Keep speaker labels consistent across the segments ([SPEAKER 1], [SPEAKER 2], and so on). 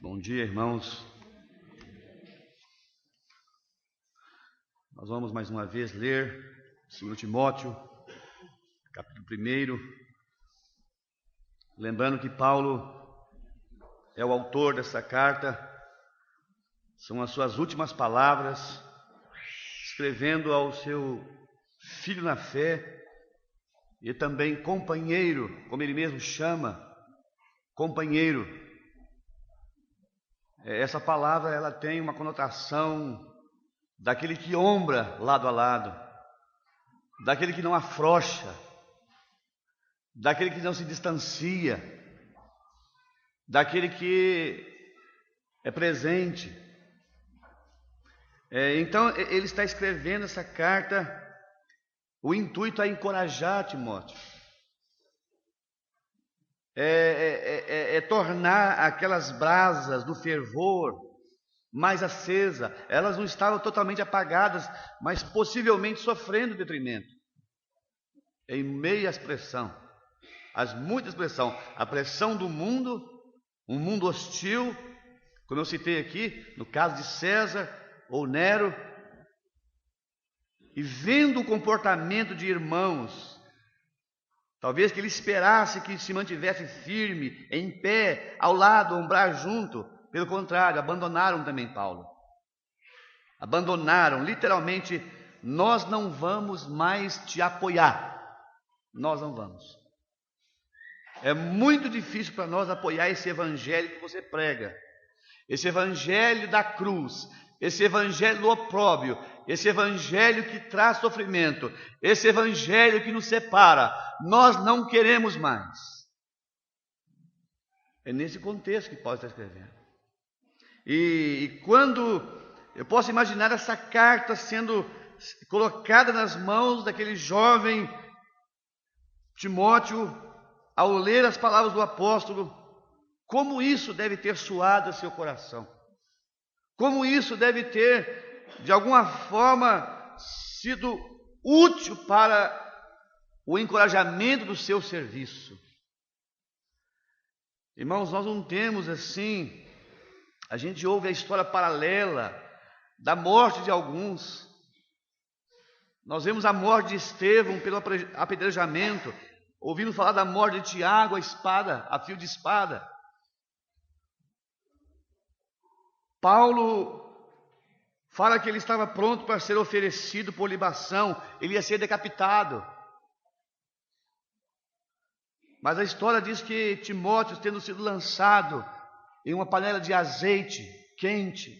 [SPEAKER 1] Bom dia, irmãos. Nós vamos mais uma vez ler 2 Timóteo, capítulo 1. Lembrando que Paulo é o autor dessa carta, são as suas últimas palavras, escrevendo ao seu filho na fé e também companheiro, como ele mesmo chama, companheiro. Essa palavra ela tem uma conotação daquele que ombra lado a lado, daquele que não afrouxa, daquele que não se distancia, daquele que é presente. Então ele está escrevendo essa carta, o intuito é encorajar Timóteo, tornar aquelas brasas do fervor mais acesa. Elas não estavam totalmente apagadas, mas possivelmente sofrendo detrimento, em meio às pressão, muitas pressão, a pressão do mundo, um mundo hostil, como eu citei aqui, no caso de César ou Nero, e vendo o comportamento de irmãos, talvez que ele esperasse que se mantivesse firme, em pé, ao lado, ombrar junto. Pelo contrário, abandonaram também Paulo. Abandonaram, literalmente, nós não vamos mais te apoiar. Nós não vamos. É muito difícil para nós apoiar esse evangelho que você prega. Esse evangelho da cruz, esse evangelho do opróbrio, esse evangelho que traz sofrimento, esse evangelho que nos separa, nós não queremos mais. É nesse contexto que Paulo está escrevendo. E quando eu posso imaginar essa carta sendo colocada nas mãos daquele jovem Timóteo, ao ler as palavras do apóstolo, como isso deve ter soado a seu coração, como isso deve ter de alguma forma sido útil para o encorajamento do seu serviço. Irmãos, nós não temos assim, a gente ouve a história paralela da morte de alguns. Nós vemos a morte de Estevão pelo apedrejamento, ouvimos falar da morte de Tiago, a fio de espada. Paulo fala que ele estava pronto para ser oferecido por libação, ele ia ser decapitado. Mas a história diz que Timóteo, tendo sido lançado em uma panela de azeite quente.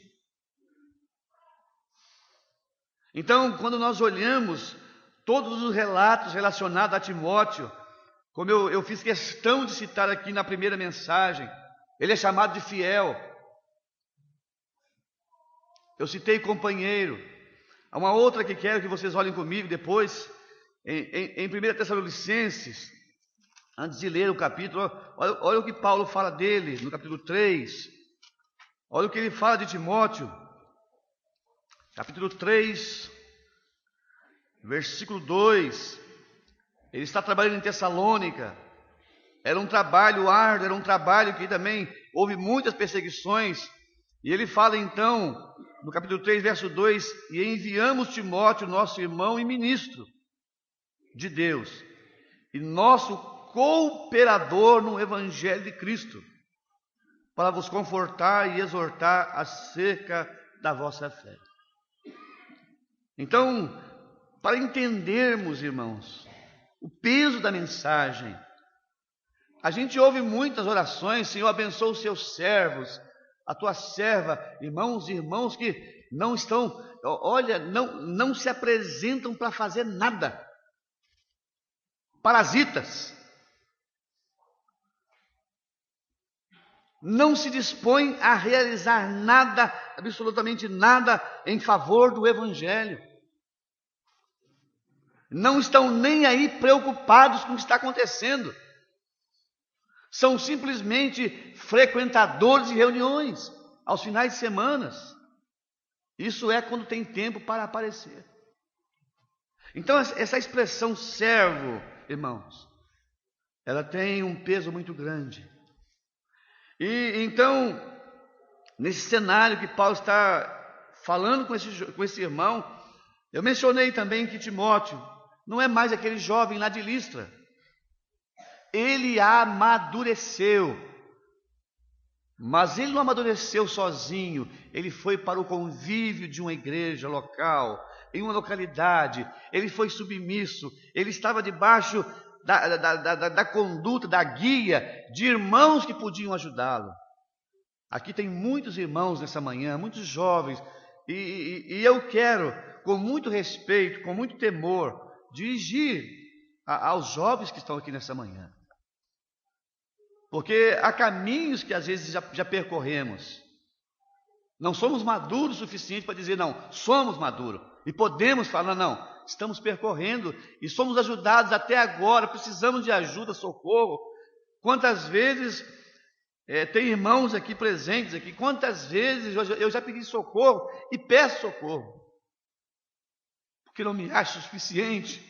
[SPEAKER 1] Então, quando nós olhamos todos os relatos relacionados a Timóteo, como eu fiz questão de citar aqui na primeira mensagem, ele é chamado de fiel. Eu citei companheiro. Há uma outra que quero que vocês olhem comigo depois, em 1 Tessalonicenses, antes de ler o capítulo, olha o que Paulo fala dele, no capítulo 3. Olha o que ele fala de Timóteo. Capítulo 3, versículo 2. Ele está trabalhando em Tessalônica. Era um trabalho árduo, era um trabalho que também houve muitas perseguições. E ele fala então, no capítulo 3, verso 2, e enviamos Timóteo, nosso irmão e ministro de Deus, e nosso cooperador no evangelho de Cristo, para vos confortar e exortar acerca da vossa fé. Então, para entendermos, irmãos, o peso da mensagem, a gente ouve muitas orações: Senhor, abençoa os seus servos, a tua serva, irmãos que não estão, não se apresentam para fazer nada, parasitas, não se dispõem a realizar nada, absolutamente nada, em favor do evangelho, não estão nem aí preocupados com o que está acontecendo, são simplesmente frequentadores de reuniões aos finais de semana. Isso é quando tem tempo para aparecer. Então essa expressão servo, irmãos, ela tem um peso muito grande. E então nesse cenário que Paulo está falando com esse irmão, eu mencionei também que Timóteo não é mais aquele jovem lá de Listra. Ele amadureceu. Mas ele não amadureceu sozinho. Ele foi para o convívio de uma igreja local, em uma localidade. Ele foi submisso. Ele estava debaixo da conduta, da guia de irmãos que podiam ajudá-lo. Aqui tem muitos irmãos nessa manhã, muitos jovens. E eu quero, com muito respeito, com muito temor, dirigir aos jovens que estão aqui nessa manhã. Porque há caminhos que às vezes já percorremos. Não somos maduros o suficiente para dizer, não, somos maduros. E podemos falar, não, estamos percorrendo e somos ajudados até agora, precisamos de ajuda, socorro. Quantas vezes tem irmãos aqui presentes, aqui, quantas vezes eu já pedi socorro e peço socorro. Porque não me acho suficiente.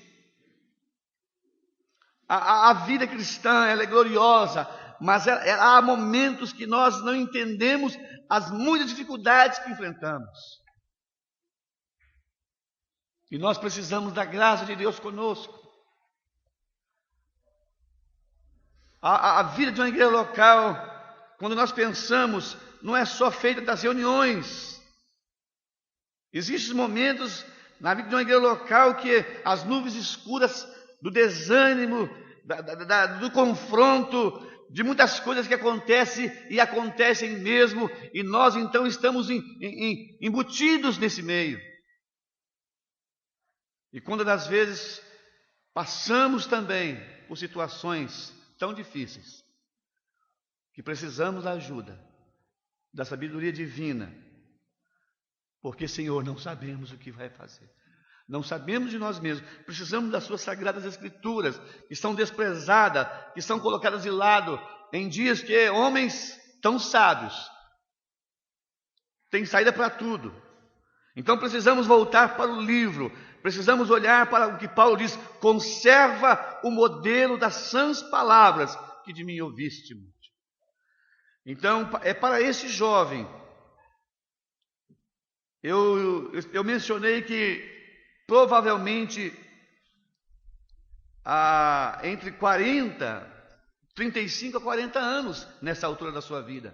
[SPEAKER 1] A vida cristã, ela é gloriosa, mas há momentos que nós não entendemos as muitas dificuldades que enfrentamos. E nós precisamos da graça de Deus conosco. A vida de uma igreja local, quando nós pensamos, não é só feita das reuniões. Existem momentos na vida de uma igreja local que as nuvens escuras do desânimo, do confronto, de muitas coisas que acontecem e acontecem mesmo, e nós então estamos embutidos nesse meio. E quando das vezes passamos também por situações tão difíceis, que precisamos da ajuda, da sabedoria divina, porque, Senhor, não sabemos o que vai fazer. Não sabemos de nós mesmos, precisamos das suas sagradas escrituras, que são desprezadas, que são colocadas de lado, em dias que homens tão sábios têm saída para tudo. Então precisamos voltar para o livro, precisamos olhar para o que Paulo diz, conserva o modelo das sãs palavras que de mim ouviste. Então, é para esse jovem, eu mencionei que provavelmente entre 35 a 40 anos nessa altura da sua vida.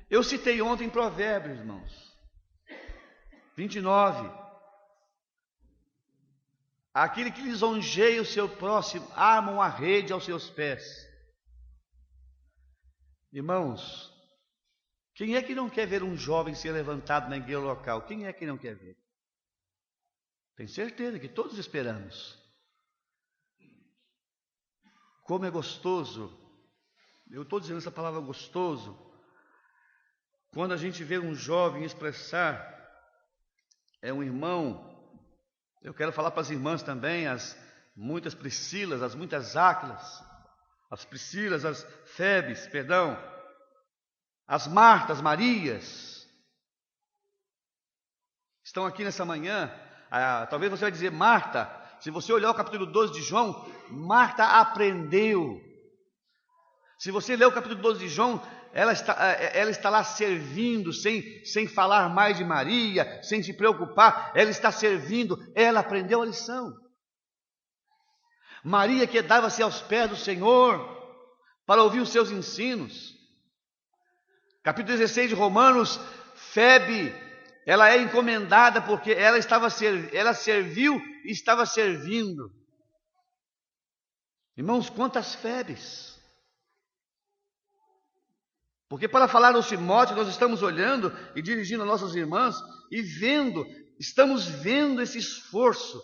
[SPEAKER 1] Eu citei ontem Provérbios, irmãos, 29. Aquele que lisonjeia o seu próximo, arma uma rede aos seus pés. Irmãos, quem é que não quer ver um jovem ser levantado na igreja local? Quem é que não quer ver? Tenho certeza que todos esperamos. Como é gostoso, eu estou dizendo essa palavra gostoso, quando a gente vê um jovem expressar, um irmão, eu quero falar para as irmãs também, as muitas Priscilas, as muitas Áquilas, as Priscilas, as Febes, perdão, as Martas, Marias, estão aqui nessa manhã. Talvez você vai dizer, Marta, se você olhar o capítulo 12 de João, Marta aprendeu. Se você ler o capítulo 12 de João, ela está lá servindo, sem falar mais de Maria, sem se preocupar, ela está servindo, ela aprendeu a lição. Maria quedava-se aos pés do Senhor para ouvir os seus ensinos. Capítulo 16 de Romanos, Febe, ela é encomendada porque ela serviu e estava servindo. Irmãos, quantas Febes! Porque para falar aos Timóteo, nós estamos olhando e dirigindo a nossas irmãs e estamos vendo esse esforço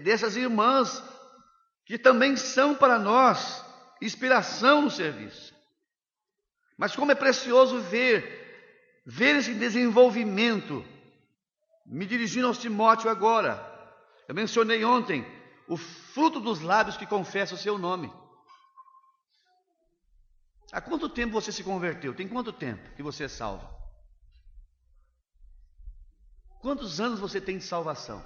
[SPEAKER 1] dessas irmãs que também são para nós inspiração no serviço. Mas como é precioso ver esse desenvolvimento. Me dirigindo aos Timóteo agora, eu mencionei ontem o fruto dos lábios que confessa o seu nome. Há quanto tempo você se converteu? Tem quanto tempo que você é salvo? Quantos anos você tem de salvação?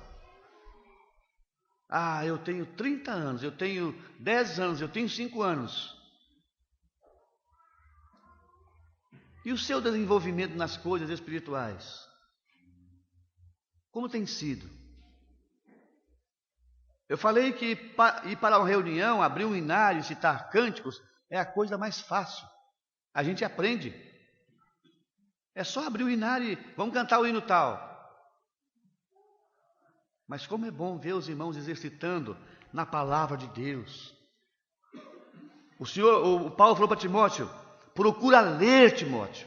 [SPEAKER 1] Eu tenho 30 anos, eu tenho 10 anos, eu tenho 5 anos. E o seu desenvolvimento nas coisas espirituais? Como tem sido? Eu falei que ir para uma reunião, abrir um inário, citar cânticos, é a coisa mais fácil. A gente aprende. É só abrir o inário e vamos cantar o hino tal. Mas como é bom ver os irmãos exercitando na palavra de Deus. O Paulo falou para Timóteo: procura ler, Timóteo.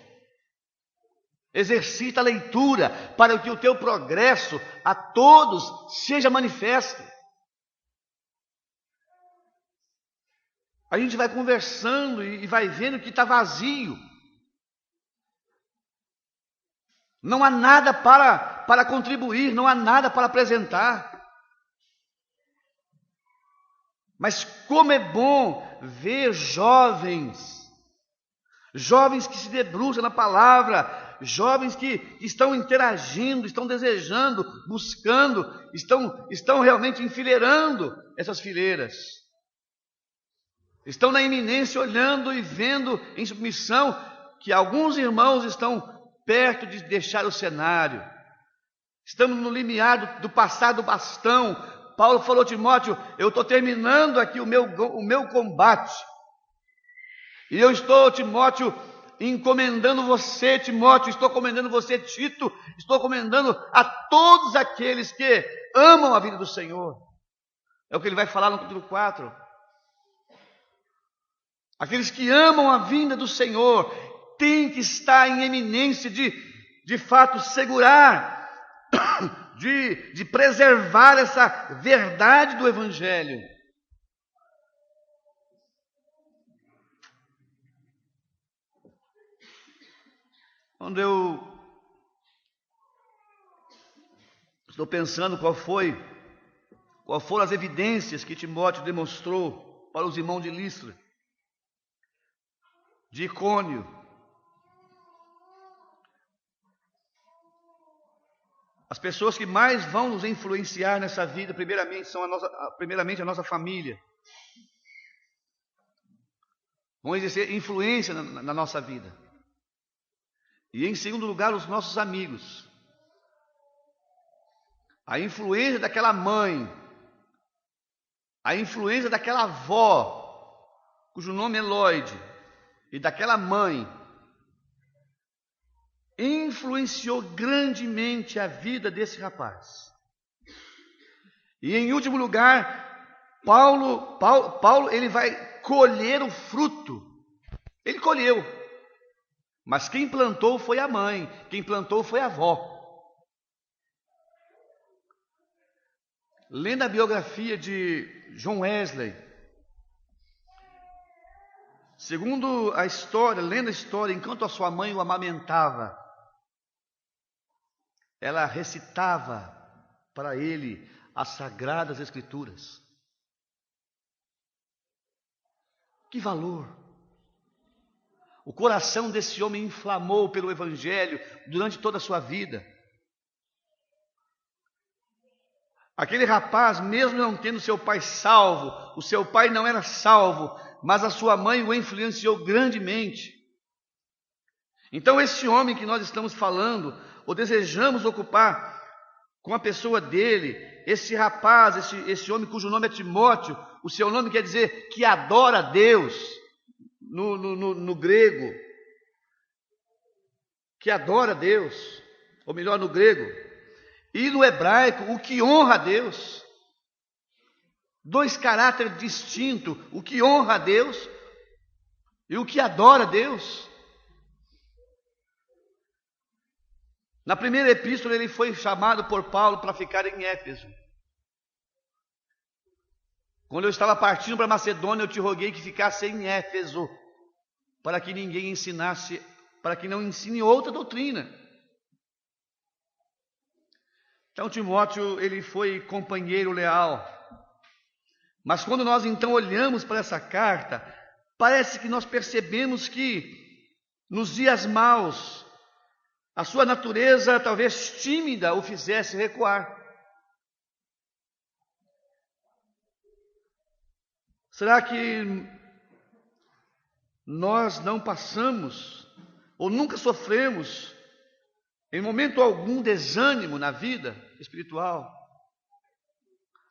[SPEAKER 1] Exercita a leitura para que o teu progresso a todos seja manifesto. A gente vai conversando e vai vendo que está vazio. Não há nada para contribuir, não há nada para apresentar. Mas como é bom ver jovens que se debruçam na palavra, jovens que estão interagindo, estão desejando, buscando, estão realmente enfileirando essas fileiras. Estão na iminência olhando e vendo em submissão que alguns irmãos estão perto de deixar o cenário. Estamos no limiar do passar do bastão. Paulo falou a Timóteo: eu estou terminando aqui o meu combate. E eu estou, Timóteo, encomendando você, Timóteo, estou encomendando você, Tito, estou encomendando a todos aqueles que amam a vida do Senhor. É o que ele vai falar no capítulo 4. Aqueles que amam a vinda do Senhor têm que estar em eminência de fato, segurar, de preservar essa verdade do Evangelho. Quando eu estou pensando qual foram as evidências que Timóteo demonstrou para os irmãos de Listra, de Icônio, as pessoas que mais vão nos influenciar nessa vida, primeiramente a nossa família, vão exercer influência na nossa vida. E em segundo lugar, os nossos amigos. A influência daquela mãe, a influência daquela avó, cujo nome é Lloyd, e daquela mãe, influenciou grandemente a vida desse rapaz. E em último lugar, Paulo ele vai colher o fruto. Ele colheu. Mas quem plantou foi a mãe, quem plantou foi a avó. Lendo a biografia de John Wesley, segundo a história, lendo a história, enquanto a sua mãe o amamentava, ela recitava para ele as Sagradas Escrituras. Que valor! O coração desse homem inflamou pelo Evangelho durante toda a sua vida. Aquele rapaz, mesmo não tendo seu pai salvo, o seu pai não era salvo, mas a sua mãe o influenciou grandemente. Então esse homem que nós estamos falando, ou desejamos ocupar com a pessoa dele, esse rapaz, esse homem cujo nome é Timóteo, o seu nome quer dizer que adora a Deus, no grego, que adora a Deus, ou melhor, no grego, e no hebraico, o que honra a Deus. Dois caráteres distintos, o que honra a Deus e o que adora a Deus. Na primeira epístola ele foi chamado por Paulo para ficar em Éfeso. Quando eu estava partindo para Macedônia, eu te roguei que ficasse em Éfeso, para que ninguém ensinasse, para que não ensine outra doutrina. Então Timóteo, ele foi companheiro leal. Mas quando nós então olhamos para essa carta, parece que nós percebemos que nos dias maus, a sua natureza talvez tímida o fizesse recuar. Será que nós não passamos ou nunca sofremos, em momento algum, desânimo na vida espiritual?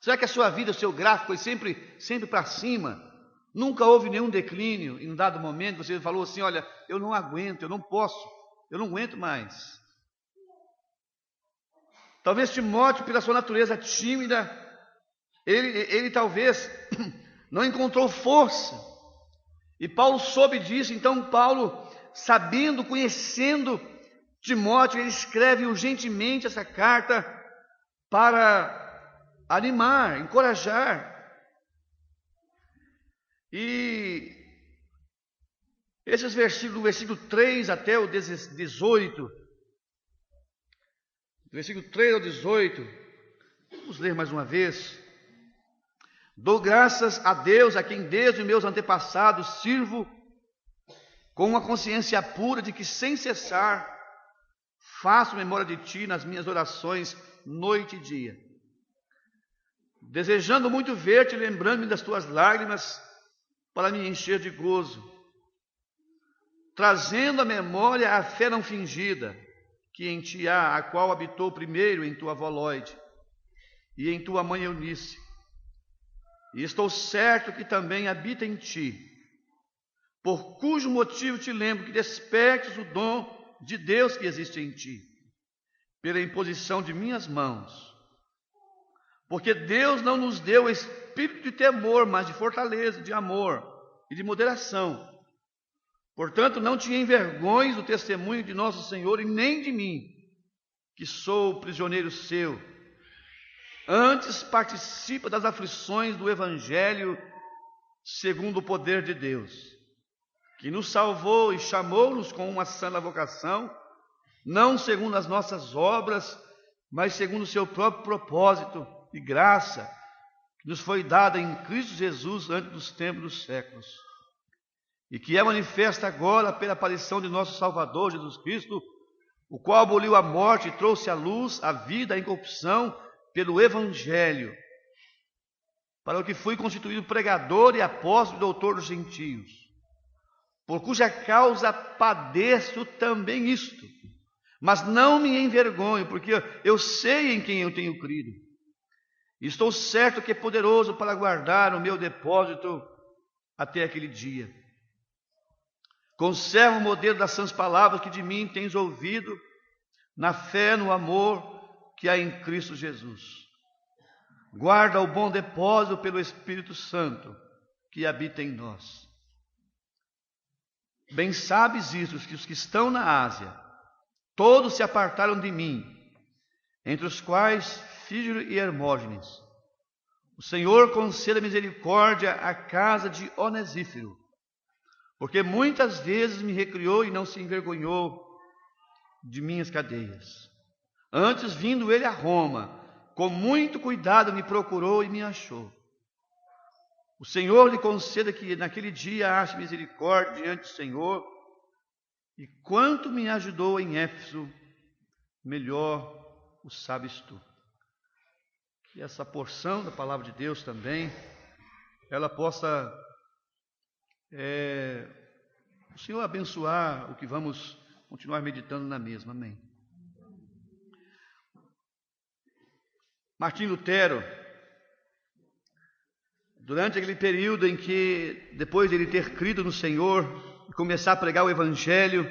[SPEAKER 1] Será que a sua vida, o seu gráfico foi sempre para cima? Nunca houve nenhum declínio? Em um dado momento você falou assim: olha, eu não aguento, eu não posso, eu não aguento mais. Talvez Timóteo, pela sua natureza tímida, ele talvez não encontrou força. E Paulo soube disso. Então Paulo, sabendo, conhecendo Timóteo, ele escreve urgentemente essa carta para animar, encorajar. E esses versículos, do versículo 3 até o 18, do versículo 3 ao 18, vamos ler mais uma vez. Dou graças a Deus, a quem desde os meus antepassados sirvo, com uma consciência pura de que sem cessar faço memória de ti nas minhas orações noite e dia, desejando muito ver-te, lembrando-me das tuas lágrimas, para me encher de gozo, trazendo à memória a fé não fingida que em ti há, a qual habitou primeiro em tua avó Lóide e em tua mãe Eunice, e estou certo que também habita em ti, por cujo motivo te lembro que despertes o dom de Deus que existe em ti, pela imposição de minhas mãos. Porque Deus não nos deu espírito de temor, mas de fortaleza, de amor e de moderação. Portanto, não te envergonhes do testemunho de nosso Senhor e nem de mim, que sou prisioneiro seu. Antes participa das aflições do Evangelho segundo o poder de Deus, que nos salvou e chamou-nos com uma santa vocação, não segundo as nossas obras, mas segundo o seu próprio propósito e graça, que nos foi dada em Cristo Jesus antes dos tempos dos séculos, e que é manifesta agora pela aparição de nosso Salvador Jesus Cristo, o qual aboliu a morte e trouxe à luz a vida, a incorrupção, pelo Evangelho, para o que fui constituído pregador e apóstolo e doutor dos gentios, por cuja causa padeço também isto, mas não me envergonho, porque eu sei em quem eu tenho crido. Estou certo que é poderoso para guardar o meu depósito até aquele dia. Conserva o modelo das sãs palavras que de mim tens ouvido, na fé, no amor que há em Cristo Jesus. Guarda o bom depósito pelo Espírito Santo que habita em nós. Bem sabes isso, que os que estão na Ásia, todos se apartaram de mim, entre os quais Fígaro e Hermógenes. O Senhor conceda misericórdia à casa de Onesíforo, porque muitas vezes me recriou e não se envergonhou de minhas cadeias. Antes, vindo ele a Roma, com muito cuidado me procurou e me achou. O Senhor lhe conceda que naquele dia ache misericórdia diante do Senhor, e quanto me ajudou em Éfeso, melhor o sabes tu. Que essa porção da palavra de Deus também, ela possa, o Senhor abençoar o que vamos continuar meditando na mesma. Amém. Martim Lutero, durante aquele período em que, depois de ele ter crido no Senhor e começar a pregar o Evangelho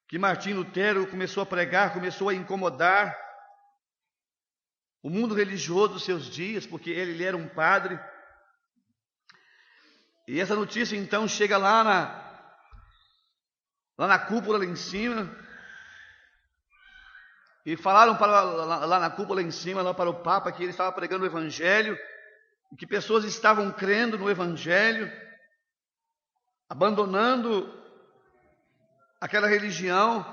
[SPEAKER 1] que Martim Lutero começou a pregar, começou a incomodar o mundo religioso dos seus dias, porque ele era um padre. E essa notícia então chega lá na cúpula lá em cima, e falaram lá na cúpula lá em cima, lá para o Papa, que ele estava pregando o Evangelho, e que pessoas estavam crendo no Evangelho, abandonando aquela religião,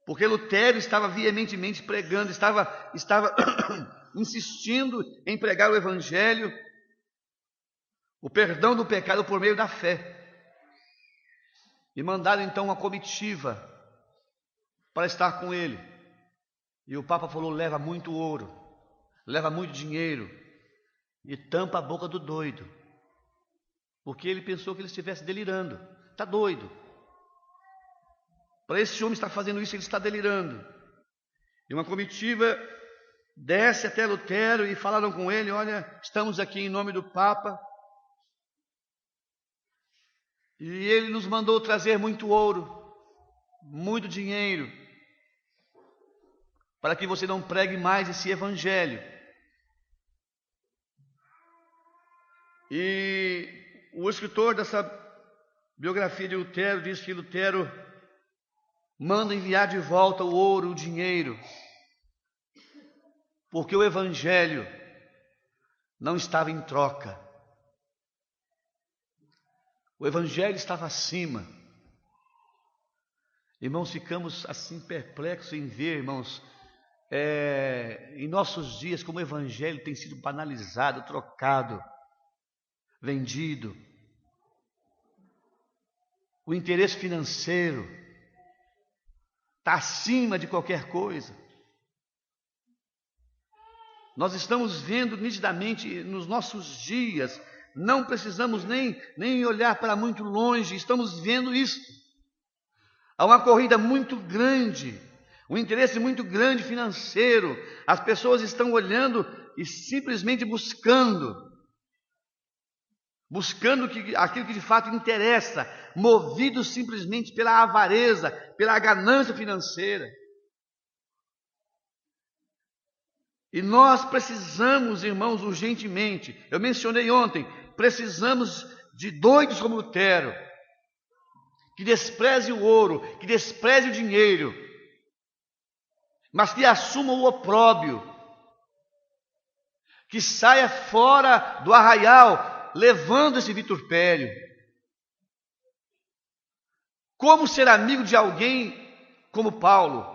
[SPEAKER 1] porque Lutero estava veementemente pregando, estava insistindo em pregar o Evangelho, o perdão do pecado por meio da fé. E mandaram então uma comitiva para estar com ele. E o Papa falou: leva muito ouro, leva muito dinheiro, e tampa a boca do doido, porque ele pensou que ele estivesse delirando. Está doido. Para esse homem estar fazendo isso, ele está delirando. E uma comitiva desce até Lutero e falaram com ele: olha, estamos aqui em nome do Papa, e ele nos mandou trazer muito ouro, muito dinheiro, para que você não pregue mais esse evangelho. E o escritor dessa biografia de Lutero diz que Lutero manda enviar de volta o ouro, o dinheiro, porque o evangelho não estava em troca. O evangelho estava acima. Irmãos, ficamos assim perplexos em ver, irmãos, em nossos dias como o evangelho tem sido banalizado, trocado, vendido. O interesse financeiro está acima de qualquer coisa. Nós estamos vendo nitidamente nos nossos dias, não precisamos nem olhar para muito longe, estamos vendo isso. Há uma corrida muito grande, um interesse muito grande financeiro. As pessoas estão olhando e simplesmente buscando aquilo que de fato interessa, movidos simplesmente pela avareza, pela ganância financeira. E nós precisamos, irmãos, urgentemente, eu mencionei ontem, precisamos de doidos como Lutero, que despreze o ouro, que despreze o dinheiro, mas que assuma o opróbrio, que saia fora do arraial, levando esse vitupério. Como ser amigo de alguém como Paulo?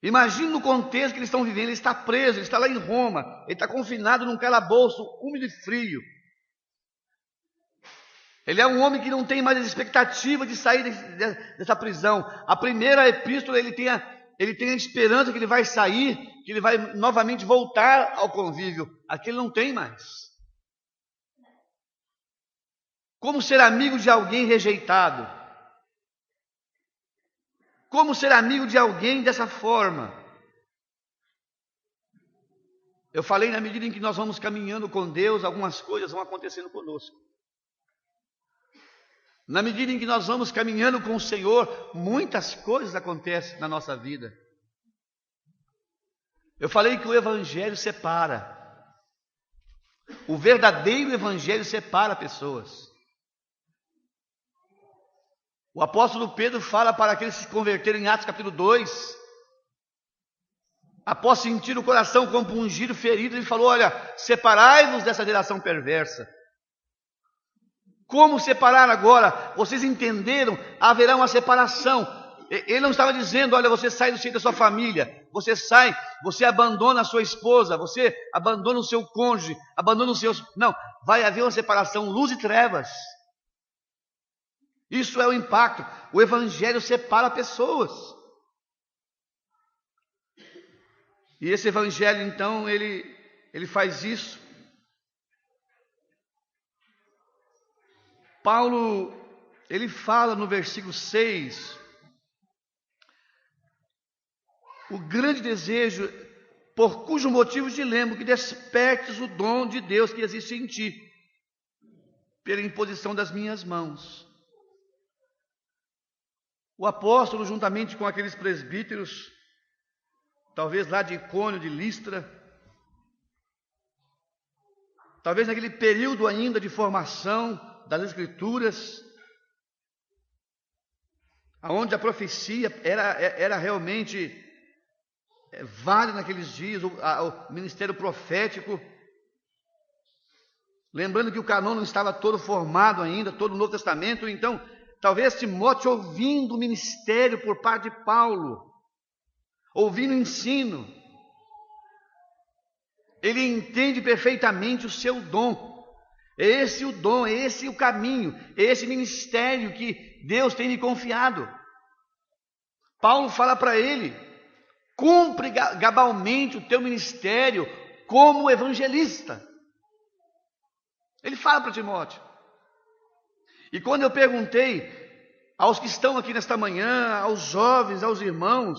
[SPEAKER 1] Imagine no contexto que eles estão vivendo. Ele está preso, ele está lá em Roma, ele está confinado num calabouço úmido e frio. Ele é um homem que não tem mais a expectativa de sair dessa prisão. A primeira epístola ele tem a esperança que ele vai sair, que ele vai novamente voltar ao convívio. Aqui ele não tem mais. Como ser amigo de alguém rejeitado? Como ser amigo de alguém dessa forma? Eu falei, na medida em que nós vamos caminhando com Deus, algumas coisas vão acontecendo conosco. Na medida em que nós vamos caminhando com o Senhor, muitas coisas acontecem na nossa vida. Eu falei que o Evangelho separa. O verdadeiro Evangelho separa pessoas. O apóstolo Pedro fala para aqueles que se converteram em Atos capítulo 2. Após sentir o coração compungido, ferido, ele falou: olha, separai-vos dessa geração perversa. Como separar agora? Vocês entenderam? Haverá uma separação. Ele não estava dizendo: olha, você sai do seio da sua família, você abandona a sua esposa, você abandona o seu cônjuge, abandona os seus... Não, vai haver uma separação, luz e trevas. Isso é o impacto. O Evangelho separa pessoas. E esse Evangelho, então, ele faz isso. Paulo, ele fala no versículo 6, o grande desejo, por cujo motivo te lembro, que despertes o dom de Deus que existe em ti, pela imposição das minhas mãos. O apóstolo, juntamente com aqueles presbíteros, talvez lá de Icônio, de Listra, talvez naquele período ainda de formação das Escrituras, onde a profecia era realmente válida naqueles dias, o ministério profético, lembrando que o canon não estava todo formado ainda, todo o Novo Testamento. Então, talvez Timóteo, ouvindo o ministério por parte de Paulo, ouvindo o ensino, ele entende perfeitamente o seu dom. É esse o dom, é esse o caminho, é esse ministério que Deus tem lhe confiado. Paulo fala para ele: cumpre cabalmente o teu ministério, como evangelista. Ele fala para Timóteo. E quando eu perguntei aos que estão aqui nesta manhã, aos jovens, aos irmãos,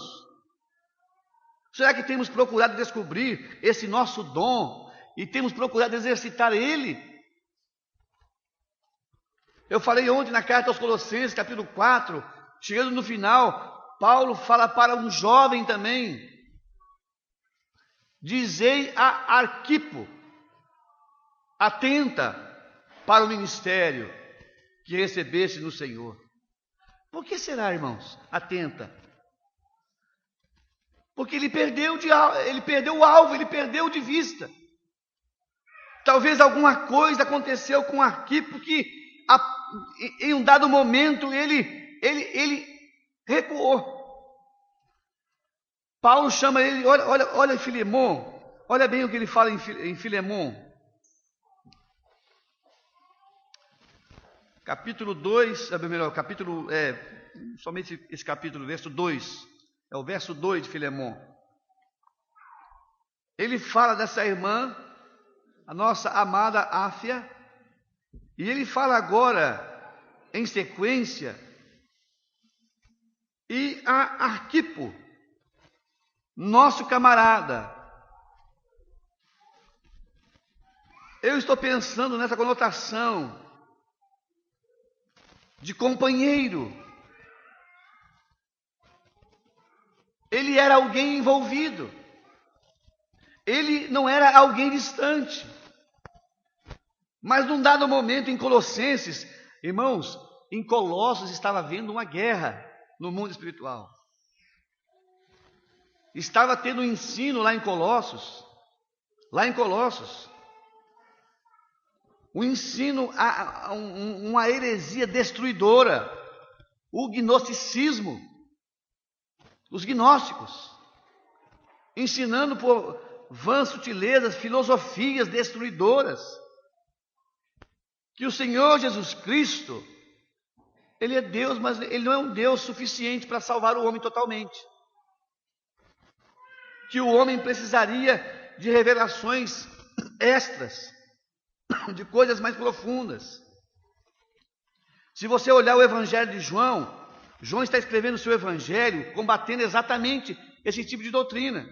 [SPEAKER 1] será que temos procurado descobrir esse nosso dom e temos procurado exercitar ele? Eu falei ontem na carta aos Colossenses, capítulo 4, chegando no final, Paulo fala para um jovem também: dizei a Arquipo, atenta para o ministério que recebeste no Senhor. Por que será, irmãos, atenta? Porque ele perdeu o alvo, ele perdeu de vista. Talvez alguma coisa aconteceu com Arquipo que em um dado momento ele recuou. Paulo chama ele, olha Filemon, olha bem o que ele fala em Filemon. Capítulo 2, somente esse capítulo, verso 2, é o verso 2 de Filemon. Ele fala dessa irmã, a nossa amada Áfia, e ele fala agora, em sequência, e a Arquipo, nosso camarada. Eu estou pensando nessa conotação de companheiro. Ele era alguém envolvido. Ele não era alguém distante. Mas num dado momento em Colossenses, irmãos, em Colossos estava havendo uma guerra no mundo espiritual. Estava tendo um ensino lá em Colossos. Um ensino, uma heresia destruidora. O gnosticismo. Os gnósticos. Ensinando por vãs sutilezas, filosofias destruidoras. Que o Senhor Jesus Cristo, Ele é Deus, mas Ele não é um Deus suficiente para salvar o homem totalmente. Que o homem precisaria de revelações extras, de coisas mais profundas. Se você olhar o Evangelho de João, João está escrevendo o seu Evangelho combatendo exatamente esse tipo de doutrina.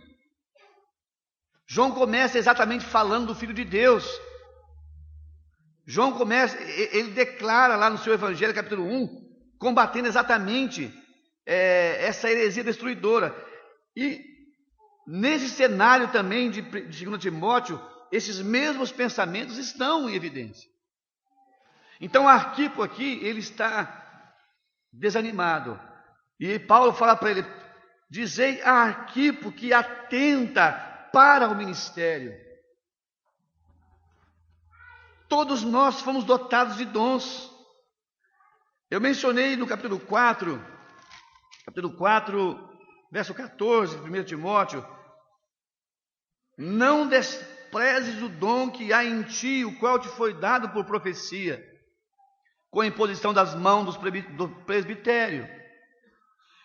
[SPEAKER 1] João começa exatamente falando do Filho de Deus. João começa, ele declara lá no seu Evangelho, capítulo 1, combatendo exatamente essa heresia destruidora. E nesse cenário também de 2 Timóteo, esses mesmos pensamentos estão em evidência. Então Arquipo aqui, ele está desanimado. E Paulo fala para ele: dizei a Arquipo que atenta para o ministério. Todos nós fomos dotados de dons. Eu mencionei no capítulo 4, verso 14, de 1 Timóteo: não desprezes o dom que há em ti, o qual te foi dado por profecia, com a imposição das mãos do presbitério.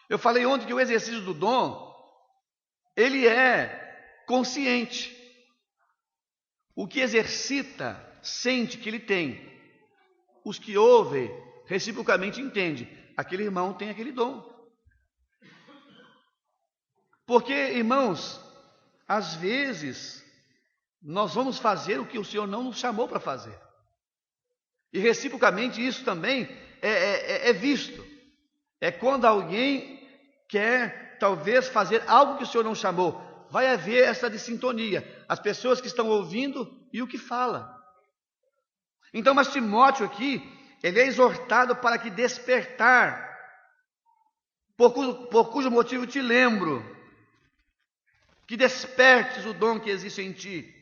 [SPEAKER 1] Eu falei ontem que o exercício do dom, ele é consciente. O que exercita, sente que ele tem. Os que ouvem, reciprocamente entendem: aquele irmão tem aquele dom. Porque, irmãos, às vezes, nós vamos fazer o que o Senhor não nos chamou para fazer. E reciprocamente isso também é visto. É quando alguém quer, talvez, fazer algo que o Senhor não chamou. Vai haver essa dissintonia. As pessoas que estão ouvindo e o que fala. Então, mas Timóteo aqui, ele é exortado para que despertar, por cujo motivo te lembro, que despertes o dom que existe em ti.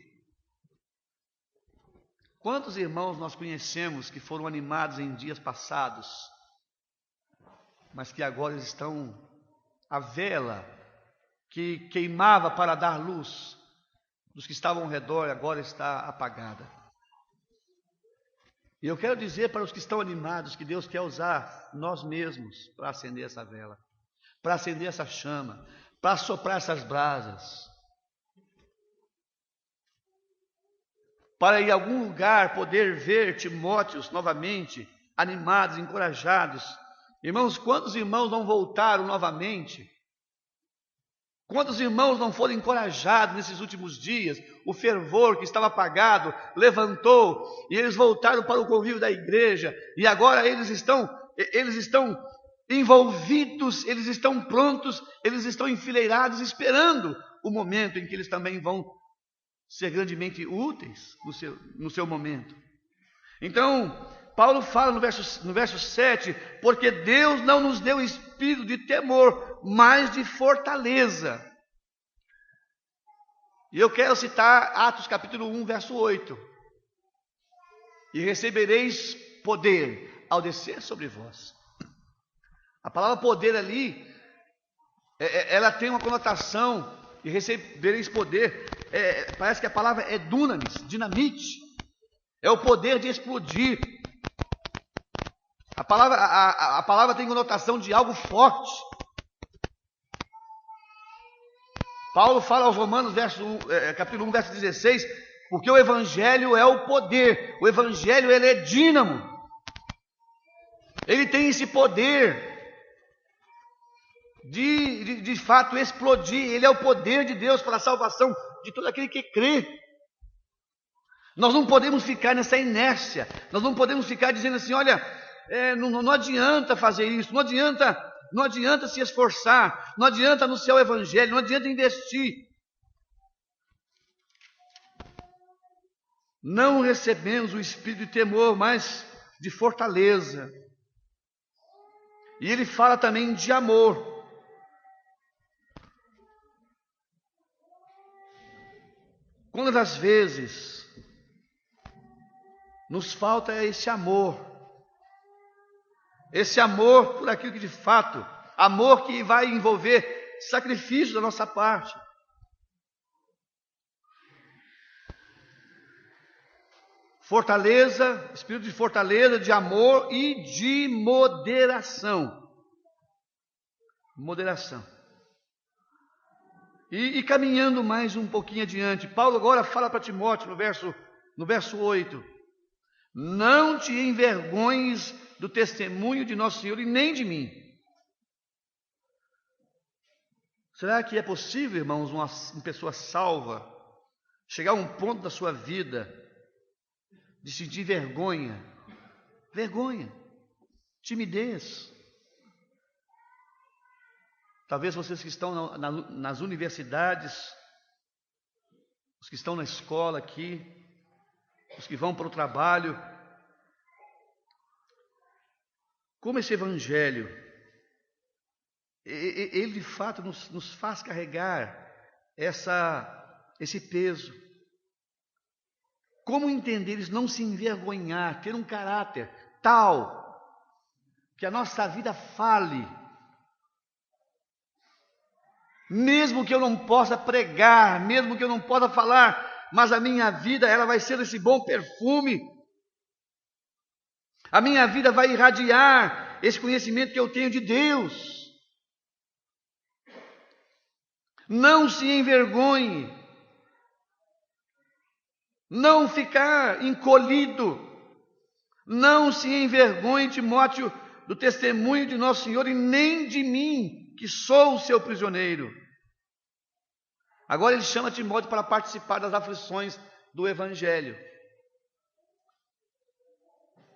[SPEAKER 1] Quantos irmãos nós conhecemos que foram animados em dias passados, mas que agora estão, a vela que queimava para dar luz dos que estavam ao redor, agora está apagada. E eu quero dizer para os que estão animados que Deus quer usar nós mesmos para acender essa vela, para acender essa chama, para soprar essas brasas. para em algum lugar poder ver Timóteos novamente, animados, encorajados. Irmãos, quantos irmãos não voltaram novamente? Quantos irmãos não foram encorajados nesses últimos dias? O fervor que estava apagado levantou e eles voltaram para o convívio da igreja. E agora eles estão envolvidos, eles estão prontos, eles estão enfileirados, esperando o momento em que eles também vão ser grandemente úteis no seu momento. Então, Paulo fala no verso 7, porque Deus não nos deu espírito de temor, mas de fortaleza. E eu quero citar Atos capítulo 1, verso 8. E recebereis poder ao descer sobre vós. A palavra poder ali, ela tem uma conotação, e recebereis poder, parece que a palavra é dunamis, dinamite. É o poder de explodir. A palavra tem conotação de algo forte. Paulo fala aos Romanos, capítulo 1, verso 16, porque o Evangelho é o poder. O Evangelho, ele é dínamo. Ele tem esse poder de fato explodir. Ele é o poder de Deus para a salvação de todo aquele que crê. Nós não podemos ficar nessa inércia. Nós não podemos ficar dizendo assim, olha, não adianta fazer isso, não adianta se esforçar, não adianta anunciar o Evangelho, não adianta investir. Não recebemos o espírito de temor, mas de fortaleza. E ele fala também de amor. Quantas vezes nos falta esse amor por aquilo que de fato, amor que vai envolver sacrifício da nossa parte. Fortaleza, espírito de fortaleza, de amor e de moderação. Moderação. E caminhando mais um pouquinho adiante, Paulo agora fala para Timóteo no verso 8: não te envergonhes do testemunho de nosso Senhor e nem de mim. Será que é possível, irmãos, uma pessoa salva chegar a um ponto da sua vida de sentir vergonha, timidez? Talvez vocês que estão nas universidades, os que estão na escola aqui, os que vão para o trabalho, como esse Evangelho, ele de fato nos faz carregar esse peso. Como entender isso, não se envergonhar, ter um caráter tal que a nossa vida fale. Mesmo que eu não possa pregar, mesmo que eu não possa falar, mas a minha vida, ela vai ser esse bom perfume. A minha vida vai irradiar esse conhecimento que eu tenho de Deus. Não se envergonhe. Não ficar encolhido. Não se envergonhe, Timóteo, do testemunho de nosso Senhor e nem de mim, que sou o seu prisioneiro. Agora ele chama Timóteo para participar das aflições do Evangelho.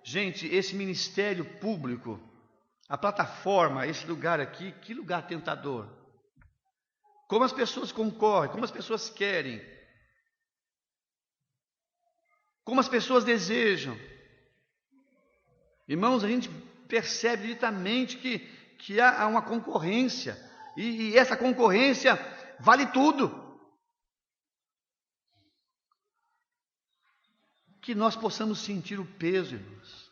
[SPEAKER 1] Gente, esse ministério público, a plataforma, esse lugar aqui, que lugar tentador. Como as pessoas concorrem, como as pessoas querem, como as pessoas desejam. Irmãos, a gente percebe nitidamente que há uma concorrência, e essa concorrência vale tudo. Que nós possamos sentir o peso, irmãos.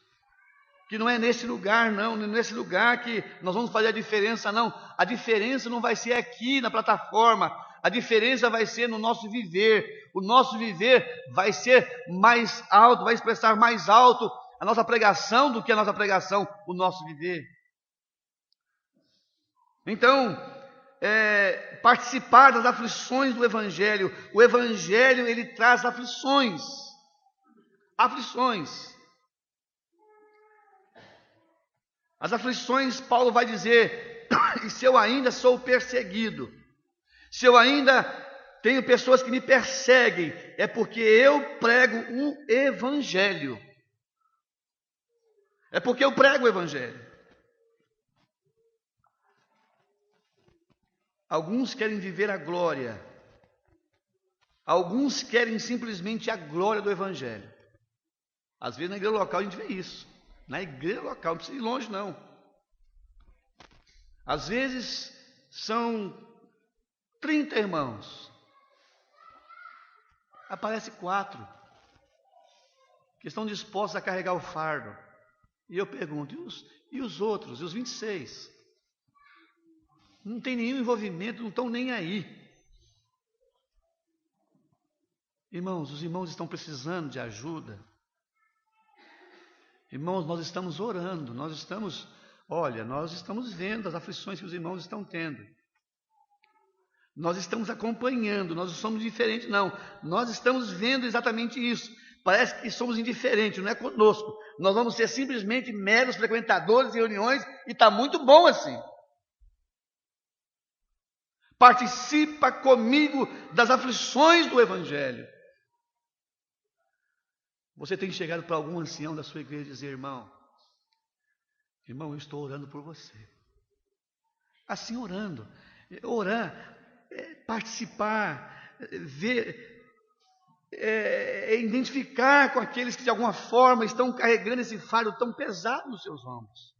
[SPEAKER 1] Que não é nesse lugar, não é nesse lugar que nós vamos fazer a diferença, não. A diferença não vai ser aqui na plataforma, a diferença vai ser no nosso viver. O nosso viver vai ser mais alto, vai expressar mais alto a nossa pregação do que a nossa pregação, o nosso viver. Então, participar das aflições do Evangelho. O Evangelho, ele traz aflições. aflições. As aflições, Paulo vai dizer, e se eu ainda sou perseguido, se eu ainda tenho pessoas que me perseguem, é porque eu prego o Evangelho. É porque eu prego o Evangelho. Alguns querem viver a glória. Alguns querem simplesmente a glória do Evangelho. Às vezes na igreja local a gente vê isso. Na igreja local, não precisa ir longe não. Às vezes são 30 irmãos. Aparece 4 que estão dispostos a carregar o fardo. E eu pergunto, e os outros? E os 26? Não tem nenhum envolvimento, não estão nem aí. Irmãos, os irmãos estão precisando de ajuda. Irmãos, nós estamos orando, nós estamos vendo as aflições que os irmãos estão tendo. Nós estamos acompanhando, nós não somos indiferentes, não. Nós estamos vendo exatamente isso. Parece que somos indiferentes, não é conosco. Nós vamos ser simplesmente meros frequentadores de reuniões e está muito bom assim. Participa comigo das aflições do Evangelho. Você tem chegado para algum ancião da sua igreja e dizer, irmão, eu estou orando por você. Assim orando. Orar, participar, ver, identificar com aqueles que de alguma forma estão carregando esse fardo tão pesado nos seus ombros.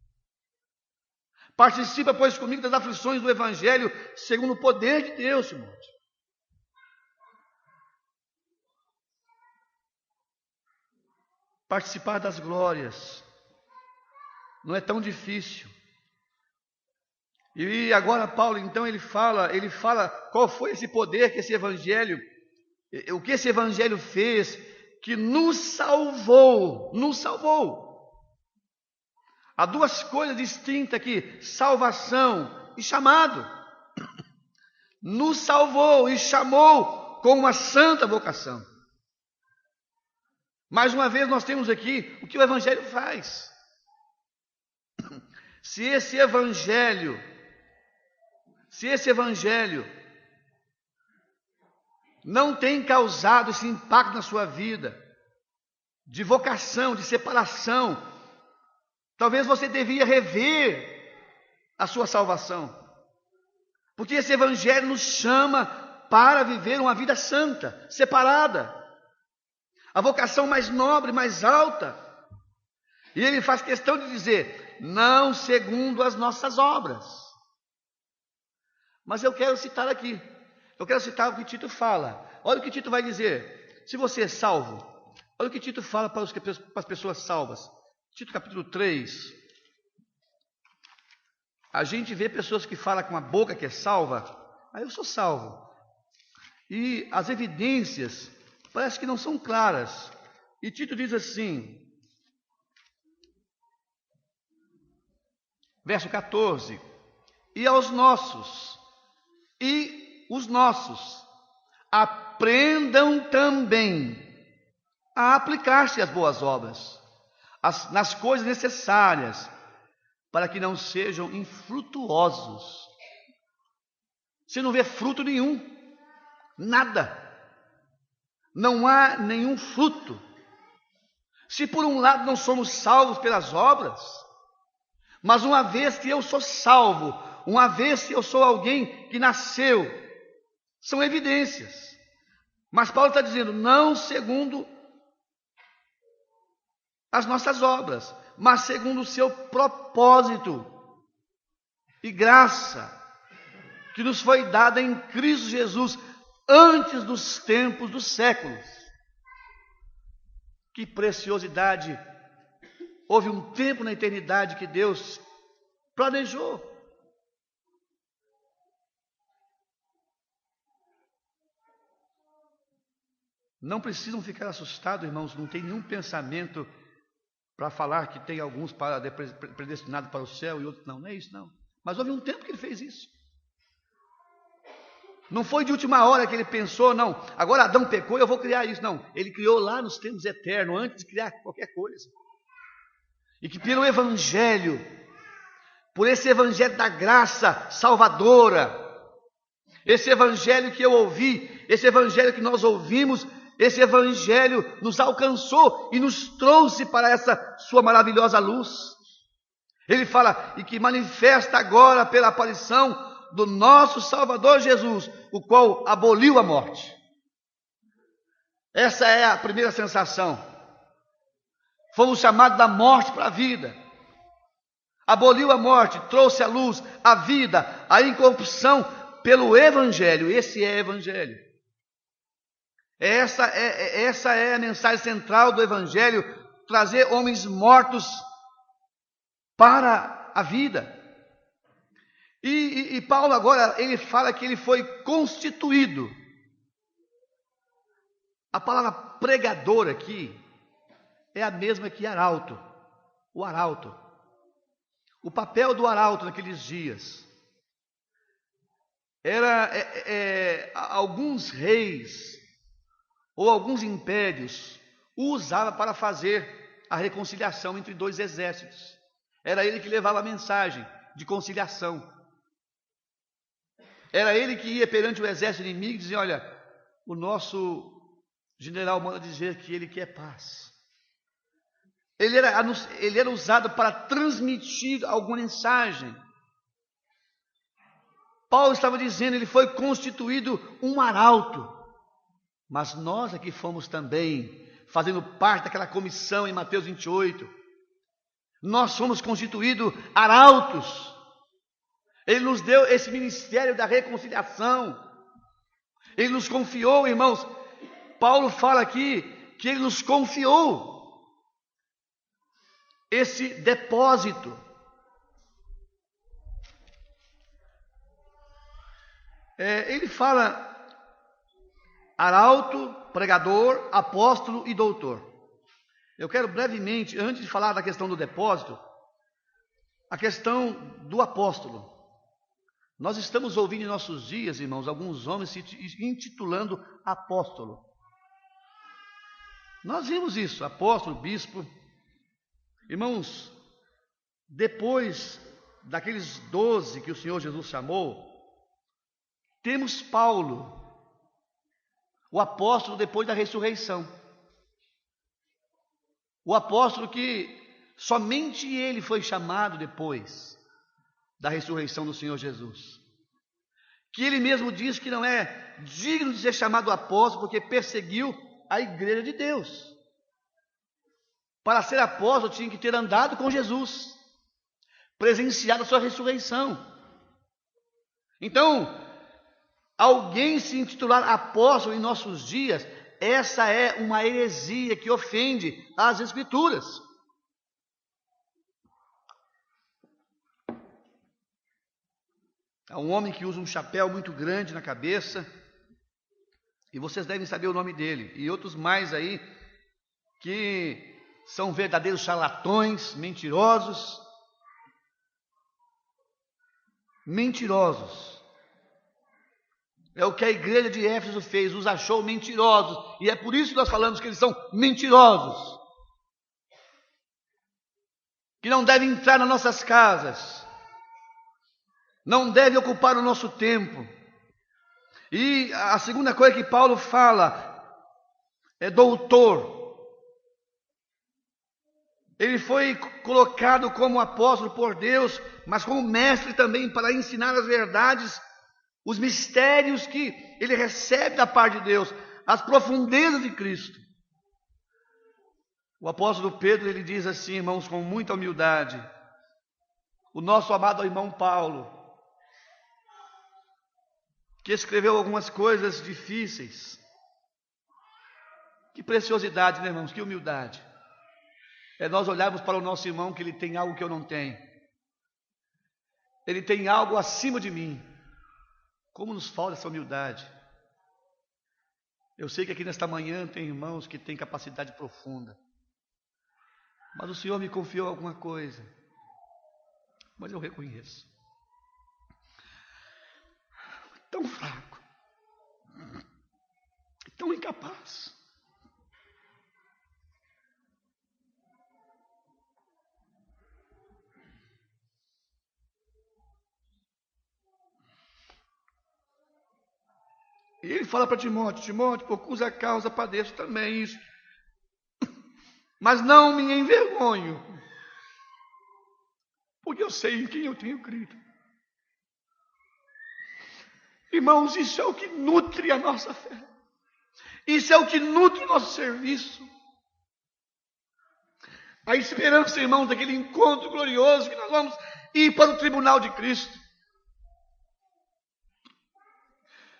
[SPEAKER 1] Participa, pois, comigo das aflições do Evangelho, segundo o poder de Deus, Timóteo. Participar das glórias não é tão difícil. E agora Paulo, então, ele fala qual foi esse poder que esse Evangelho, o que esse Evangelho fez, que nos salvou. Há duas coisas distintas aqui, salvação e chamado. Nos salvou e chamou com uma santa vocação. Mais uma vez nós temos aqui o que o Evangelho faz. Se esse Evangelho não tem causado esse impacto na sua vida, de vocação, de separação, talvez você devia rever a sua salvação. Porque esse Evangelho nos chama para viver uma vida santa, separada. A vocação mais nobre, mais alta. E ele faz questão de dizer, não segundo as nossas obras. Mas eu quero citar aqui. Eu quero citar o que Tito fala. Olha o que Tito vai dizer. Se você é salvo, olha o que Tito fala para as pessoas salvas. Tito capítulo 3. A gente vê pessoas que falam com a boca que é salva. Eu sou salvo. E as evidências parece que não são claras. E Tito diz assim, verso 14, e os nossos, aprendam também a aplicar-se às boas obras, nas coisas necessárias, para que não sejam infrutuosos. Você não vê fruto nenhum, nada. Não há nenhum fruto. Se por um lado não somos salvos pelas obras, mas uma vez que eu sou salvo, uma vez que eu sou alguém que nasceu, são evidências. Mas Paulo está dizendo, não segundo as nossas obras, mas segundo o seu propósito e graça, que nos foi dada em Cristo Jesus, antes dos tempos dos séculos. Que preciosidade! Houve um tempo na eternidade que Deus planejou. Não precisam ficar assustados, irmãos, não tem nenhum pensamento para falar que tem alguns predestinados para o céu e outros não, não é isso não. Mas houve um tempo que ele fez isso. Não foi de última hora que ele pensou, não, agora Adão pecou, eu vou criar isso. Não, ele criou lá nos tempos eternos, antes de criar qualquer coisa. E que pelo Evangelho, por esse Evangelho da graça salvadora, esse Evangelho que eu ouvi, esse Evangelho que nós ouvimos, esse Evangelho nos alcançou e nos trouxe para essa sua maravilhosa luz. Ele fala, e que manifesta agora pela aparição do nosso Salvador Jesus, o qual aboliu a morte. Essa é a primeira sensação. Fomos chamados da morte para a vida. Aboliu a morte, trouxe a luz, a vida, a incorrupção pelo Evangelho. Esse é o Evangelho. Essa é a mensagem central do Evangelho, trazer homens mortos para a vida. E Paulo agora, ele fala que ele foi constituído. A palavra pregador aqui é a mesma que arauto. O arauto. O papel do arauto naqueles dias era alguns reis ou alguns impérios o usavam para fazer a reconciliação entre dois exércitos. Era ele que levava a mensagem de conciliação. Era ele que ia perante o exército inimigo e dizia, olha, o nosso general manda dizer que ele quer paz. Ele era usado para transmitir alguma mensagem. Paulo estava dizendo, ele foi constituído um arauto. Mas nós aqui fomos também, fazendo parte daquela comissão em Mateus 28. Nós fomos constituídos arautos. Ele nos deu esse ministério da reconciliação. Ele nos confiou, irmãos. Paulo fala aqui que ele nos confiou esse depósito. Ele fala arauto, pregador, apóstolo e doutor. Eu quero brevemente, antes de falar da questão do depósito, a questão do apóstolo. Nós estamos ouvindo em nossos dias, irmãos, alguns homens se intitulando apóstolo. Nós vimos isso, apóstolo, bispo. Irmãos, depois daqueles 12 que o Senhor Jesus chamou, temos Paulo, o apóstolo depois da ressurreição. O apóstolo que somente ele foi chamado depois da ressurreição do Senhor Jesus. Que ele mesmo diz que não é digno de ser chamado apóstolo porque perseguiu a igreja de Deus. Para ser apóstolo tinha que ter andado com Jesus, presenciado a sua ressurreição. Então, alguém se intitular apóstolo em nossos dias, essa é uma heresia que ofende as Escrituras. Há um homem que usa um chapéu muito grande na cabeça, e vocês devem saber o nome dele, e outros mais aí, que são verdadeiros charlatões, mentirosos. Mentirosos. É o que a igreja de Éfeso fez, os achou mentirosos, e é por isso que nós falamos que eles são mentirosos, que não devem entrar nas nossas casas, não devem ocupar o nosso tempo. E a segunda coisa que Paulo fala é doutor. Ele foi colocado como apóstolo por Deus, mas como mestre também para ensinar as verdades, os mistérios que ele recebe da parte de Deus, as profundezas de Cristo. O apóstolo Pedro, ele diz assim, irmãos, com muita humildade, o nosso amado irmão Paulo, que escreveu algumas coisas difíceis. Que preciosidade, né, irmãos? Que humildade. É nós olharmos para o nosso irmão que ele tem algo que eu não tenho. Ele tem algo acima de mim. Como nos falta essa humildade. Eu sei que aqui nesta manhã tem irmãos que têm capacidade profunda. Mas o Senhor me confiou alguma coisa. Mas eu reconheço. Tão fraco. tão incapaz. E ele fala para Timóteo: Timóteo, por cuja causa padeço também isso, mas não me envergonho, porque eu sei em quem eu tenho crido. Irmãos, isso é o que nutre a nossa fé. Isso é o que nutre o nosso serviço. A esperança, irmãos, daquele encontro glorioso que nós vamos ir para o tribunal de Cristo.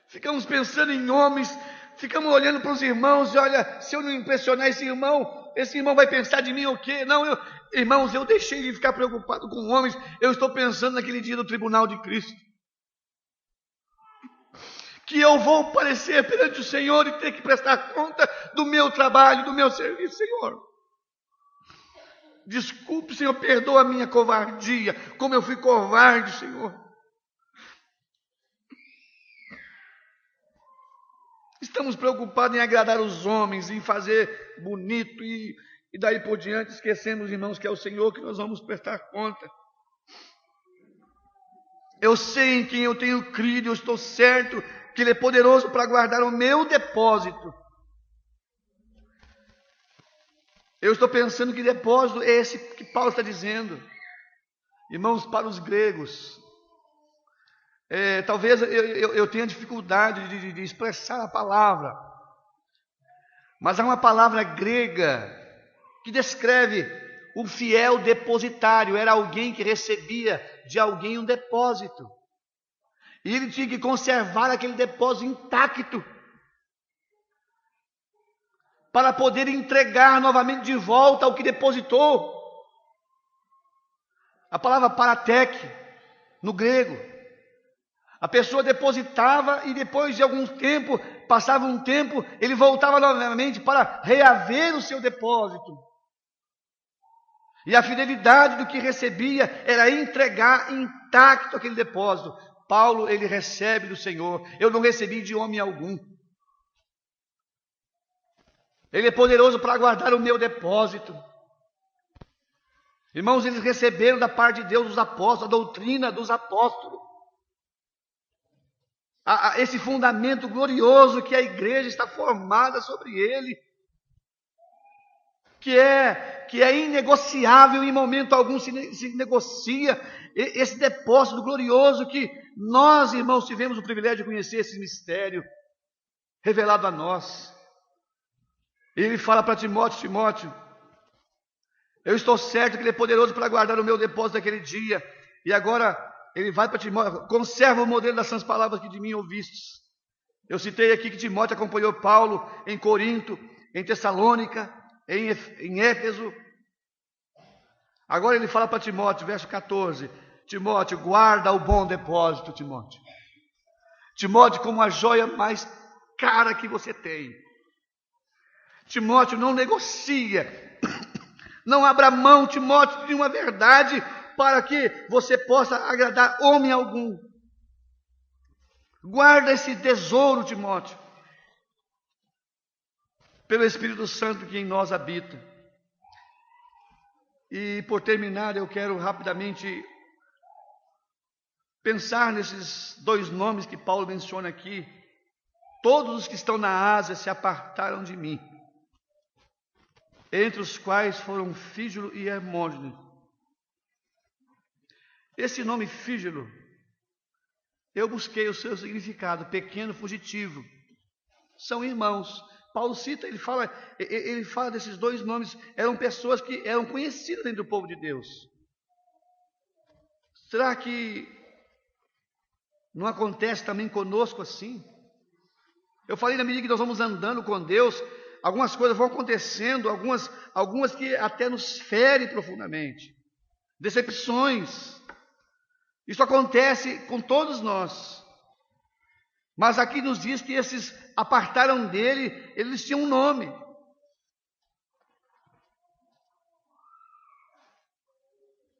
[SPEAKER 1] Ficamos pensando em homens, ficamos olhando para os irmãos e olha, se eu não impressionar esse irmão vai pensar de mim o quê? Não, irmãos, eu deixei de ficar preocupado com homens, eu estou pensando naquele dia do tribunal de Cristo. Que eu vou aparecer perante o Senhor e ter que prestar conta do meu trabalho, do meu serviço, Senhor. Desculpe, Senhor, perdoa a minha covardia, como eu fui covarde, Senhor. Estamos preocupados em agradar os homens, em fazer bonito e daí por diante esquecemos, irmãos, que é o Senhor que nós vamos prestar conta. Eu sei em quem eu tenho crido, eu estou certo que Ele é poderoso para guardar o meu depósito. Eu estou pensando que depósito é esse que Paulo está dizendo. Irmãos, para os gregos, talvez eu tenha dificuldade de expressar a palavra, mas há uma palavra grega que descreve o fiel depositário. Era alguém que recebia de alguém um depósito, e ele tinha que conservar aquele depósito intacto, para poder entregar novamente de volta ao que depositou. A palavra parateke, no grego, a pessoa depositava e depois de algum tempo, passava um tempo, ele voltava novamente para reaver o seu depósito. E a fidelidade do que recebia era entregar intacto aquele depósito. Paulo, ele recebe do Senhor. Eu não recebi de homem algum. Ele é poderoso para guardar o meu depósito. Irmãos, eles receberam da parte de Deus os apóstolos, a doutrina dos apóstolos. Esse fundamento glorioso que a igreja está formada sobre ele. Que é inegociável, em momento algum se negocia. Esse depósito glorioso que nós, irmãos, tivemos o privilégio de conhecer esse mistério revelado a nós. Ele fala para Timóteo: Timóteo, eu estou certo que Ele é poderoso para guardar o meu depósito daquele dia. E agora ele vai para Timóteo: conserva o modelo das sãs palavras que de mim ouvistes. Eu citei aqui que Timóteo acompanhou Paulo em Corinto, em Tessalônica, em Éfeso. Agora ele fala para Timóteo, verso 14: Timóteo, guarda o bom depósito, Timóteo. Timóteo, como a joia mais cara que você tem. Timóteo, não negocia, não abra mão, Timóteo, de uma verdade para que você possa agradar homem algum. Guarda esse tesouro, Timóteo, pelo Espírito Santo que em nós habita. E por terminar, eu quero rapidamente pensar nesses dois nomes que Paulo menciona aqui. Todos os que estão na Ásia se apartaram de mim, entre os quais foram Fígelo e Hermógenes. Esse nome Fígelo, eu busquei o seu significado: pequeno fugitivo. São irmãos. Paulo cita, ele fala desses dois nomes, eram pessoas que eram conhecidas dentro do povo de Deus. Será que não acontece também conosco assim? Eu falei, na medida que nós vamos andando com Deus, algumas coisas vão acontecendo, algumas que até nos ferem profundamente. Decepções. Isso acontece com todos nós. Mas aqui nos diz que esses apartaram dele, eles tinham um nome.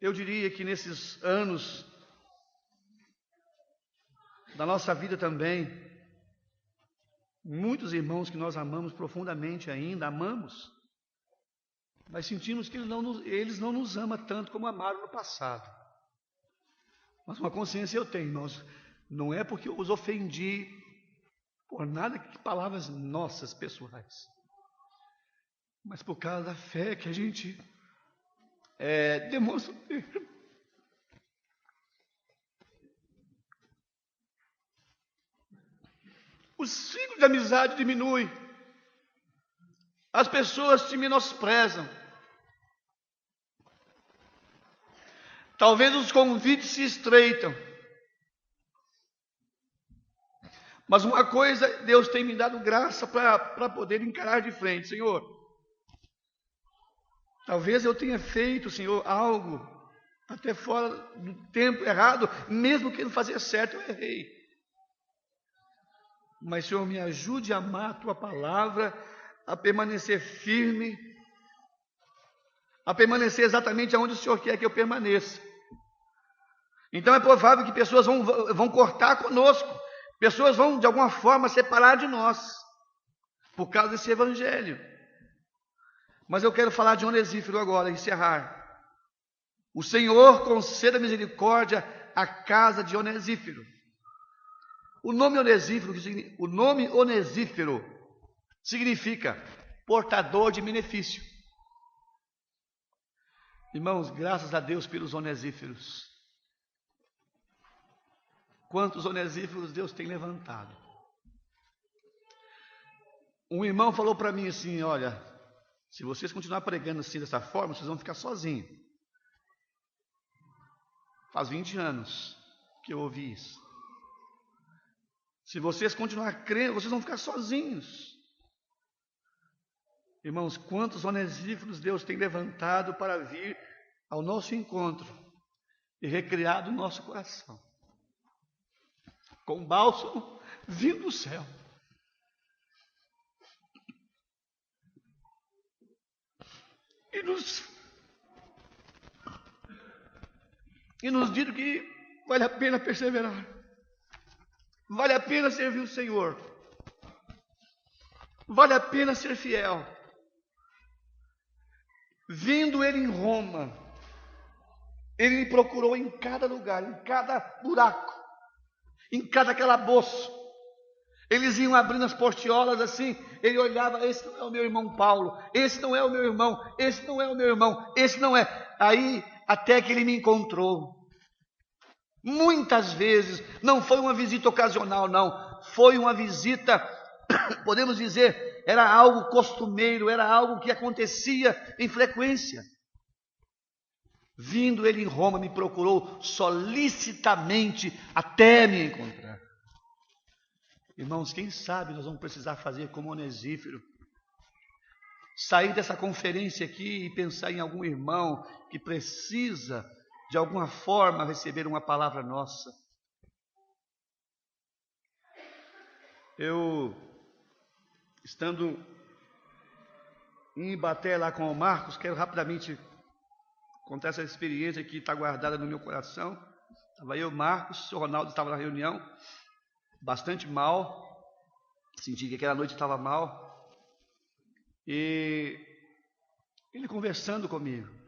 [SPEAKER 1] Eu diria que nesses anos da nossa vida também, Muitos irmãos que nós amamos profundamente ainda, amamos, mas sentimos que eles não nos amam tanto como amaram no passado. Mas uma consciência eu tenho, irmãos, não é porque eu os ofendi por nada que palavras nossas pessoais, mas por causa da fé que a gente demonstra ter. O ciclo de amizade diminui. As pessoas te menosprezam. Talvez os convites se estreitam. Mas uma coisa, Deus tem me dado graça para poder encarar de frente. Senhor, talvez eu tenha feito, Senhor, algo até fora do tempo errado, mesmo que não fazia certo, eu errei. Mas, Senhor, me ajude a amar a Tua palavra, a permanecer firme, a permanecer exatamente onde o Senhor quer que eu permaneça. Então é provável que pessoas vão cortar conosco, pessoas vão de alguma forma separar de nós, por causa desse evangelho. Mas eu quero falar de Onesíforo agora, encerrar. O Senhor conceda misericórdia à casa de Onesíforo. O nome Onesíforo significa portador de benefício. Irmãos, graças a Deus pelos Onesíforos. Quantos Onesíforos Deus tem levantado. Um irmão falou para mim assim, olha, se vocês continuarem pregando assim dessa forma, vocês vão ficar sozinhos. Faz 20 anos que eu ouvi isso. Se vocês continuarem crendo, vocês vão ficar sozinhos. Irmãos, quantos Onesíforos Deus tem levantado para vir ao nosso encontro e recriar do nosso coração, com bálsamo vindo do céu. E nos diz que vale a pena perseverar. Vale a pena servir o Senhor. Vale a pena ser fiel. Vindo ele em Roma, ele me procurou em cada lugar, em cada buraco, em cada calabouço. Eles iam abrindo as portiolas assim, ele olhava, esse não é o meu irmão Paulo, esse não é o meu irmão, esse não é o meu irmão, esse não é. Aí, até que ele me encontrou. Muitas vezes, não foi uma visita ocasional, não, foi uma visita, podemos dizer, era algo costumeiro, era algo que acontecia em frequência. Vindo ele em Roma, me procurou solicitamente até me encontrar. Irmãos, quem sabe nós vamos precisar fazer como Onesíforo, sair dessa conferência aqui e pensar em algum irmão que precisa de alguma forma receber uma palavra nossa. Eu, estando em Ibaté lá com o Marcos, quero rapidamente contar essa experiência que está guardada no meu coração. Estava eu, Marcos, o senhor Ronaldo estava na reunião, bastante mal, senti que aquela noite estava mal, e ele conversando comigo,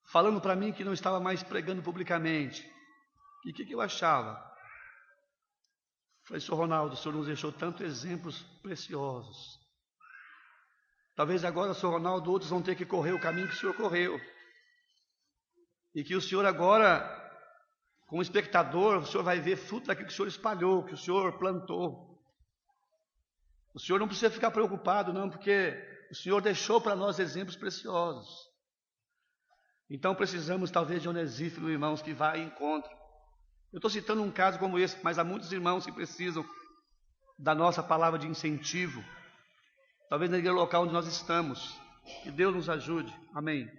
[SPEAKER 1] falando para mim que não estava mais pregando publicamente. E o que eu achava? Falei, senhor Ronaldo, o senhor nos deixou tantos exemplos preciosos. Talvez agora, senhor Ronaldo, outros vão ter que correr o caminho que o senhor correu. E que o senhor agora, como espectador, o senhor vai ver fruto daquilo que o senhor espalhou, que o senhor plantou. O senhor não precisa ficar preocupado, não, porque o senhor deixou para nós exemplos preciosos. Então precisamos talvez de Onesíforo, irmãos, que vá em encontro. Eu estou citando um caso como esse, mas há muitos irmãos que precisam da nossa palavra de incentivo, talvez naquele local onde nós estamos. Que Deus nos ajude. Amém.